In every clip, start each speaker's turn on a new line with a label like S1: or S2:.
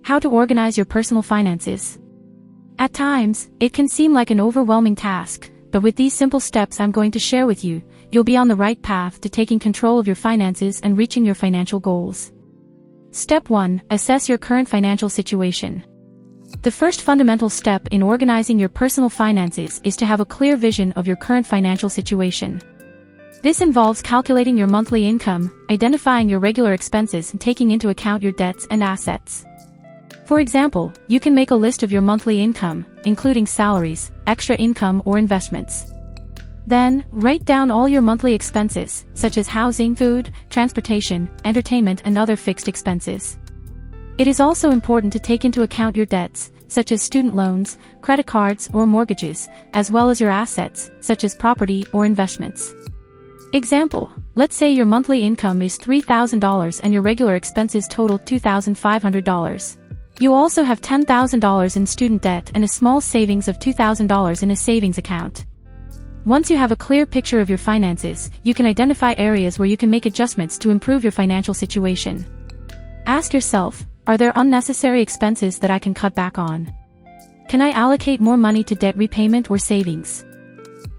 S1: How to organize your personal finances. At times, it can seem like an overwhelming task, but with these simple steps I'm going to share with you, you'll be on the right path to taking control of your finances and reaching your financial goals. Step 1. Assess your current financial situation. The first fundamental step in organizing your personal finances is to have a clear vision of your current financial situation. This involves calculating your monthly income, identifying your regular expenses, and taking into account your debts and assets. For example, you can make a list of your monthly income, including salaries, extra income, or investments. Then, write down all your monthly expenses, such as housing, food, transportation, entertainment, and other fixed expenses. It is also important to take into account your debts, such as student loans, credit cards, or mortgages, as well as your assets, such as property or investments. Example, let's say your monthly income is $3,000 and your regular expenses total $2,500. You also have $10,000 in student debt and a small savings of $2,000 in a savings account. Once you have a clear picture of your finances, you can identify areas where you can make adjustments to improve your financial situation. Ask yourself, are there unnecessary expenses that I can cut back on? Can I allocate more money to debt repayment or savings?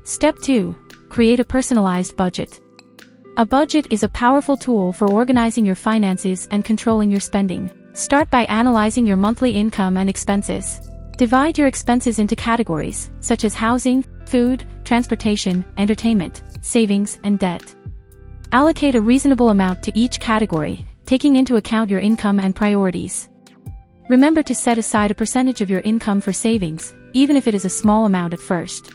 S1: Step 2. Create a personalized budget. A budget is a powerful tool for organizing your finances and controlling your spending. Start by analyzing your monthly income and expenses. Divide your expenses into categories, such as housing, food, transportation, entertainment, savings, and debt. Allocate a reasonable amount to each category, taking into account your income and priorities. Remember to set aside a percentage of your income for savings, even if it is a small amount at first.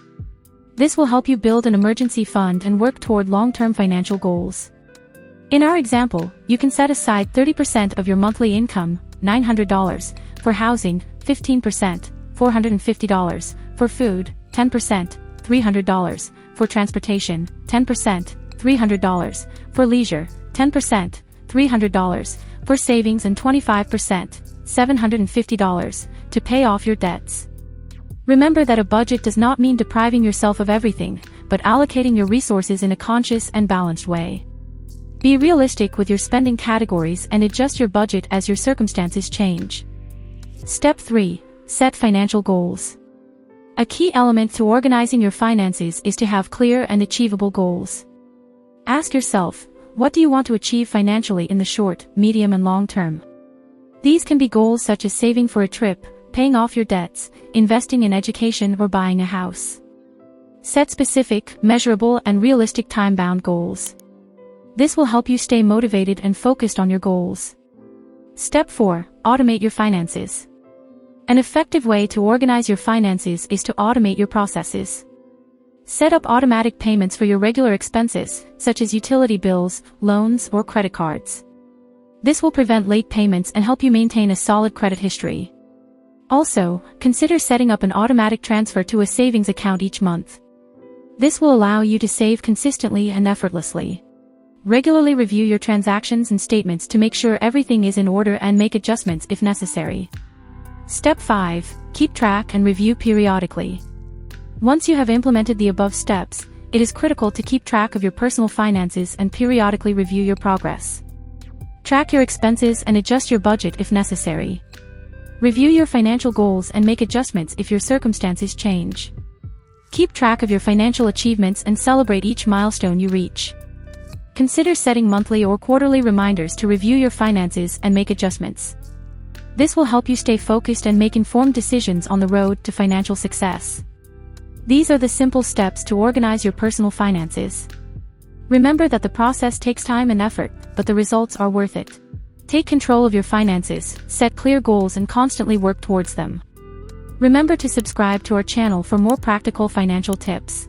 S1: This will help you build an emergency fund and work toward long-term financial goals. In our example, you can set aside 30% of your monthly income, $900, for housing, 15%, $450, for food, 10%, $300, for transportation, 10%, $300, for leisure, 10%, $300, for savings, and 25%, $750, to pay off your debts. Remember that a budget does not mean depriving yourself of everything, but allocating your resources in a conscious and balanced way. Be realistic with your spending categories and adjust your budget as your circumstances change. Step 3. Set financial goals. A key element to organizing your finances is to have clear and achievable goals. Ask yourself, what do you want to achieve financially in the short, medium, and long term? These can be goals such as saving for a trip, paying off your debts, investing in education, or buying a house. Set specific, measurable, and realistic time-bound goals. This will help you stay motivated and focused on your goals. Step 4. Automate your finances. An effective way to organize your finances is to automate your processes. Set up automatic payments for your regular expenses, such as utility bills, loans, or credit cards. This will prevent late payments and help you maintain a solid credit history. Also, consider setting up an automatic transfer to a savings account each month. This will allow you to save consistently and effortlessly. Regularly review your transactions and statements to make sure everything is in order and make adjustments if necessary. Step 5. Keep track and review periodically. Once you have implemented the above steps, it is critical to keep track of your personal finances and periodically review your progress. Track your expenses and adjust your budget if necessary. Review your financial goals and make adjustments if your circumstances change. Keep track of your financial achievements and celebrate each milestone you reach. Consider setting monthly or quarterly reminders to review your finances and make adjustments. This will help you stay focused and make informed decisions on the road to financial success. These are the simple steps to organize your personal finances. Remember that the process takes time and effort, but the results are worth it. Take control of your finances, set clear goals, and constantly work towards them. Remember to subscribe to our channel for more practical financial tips.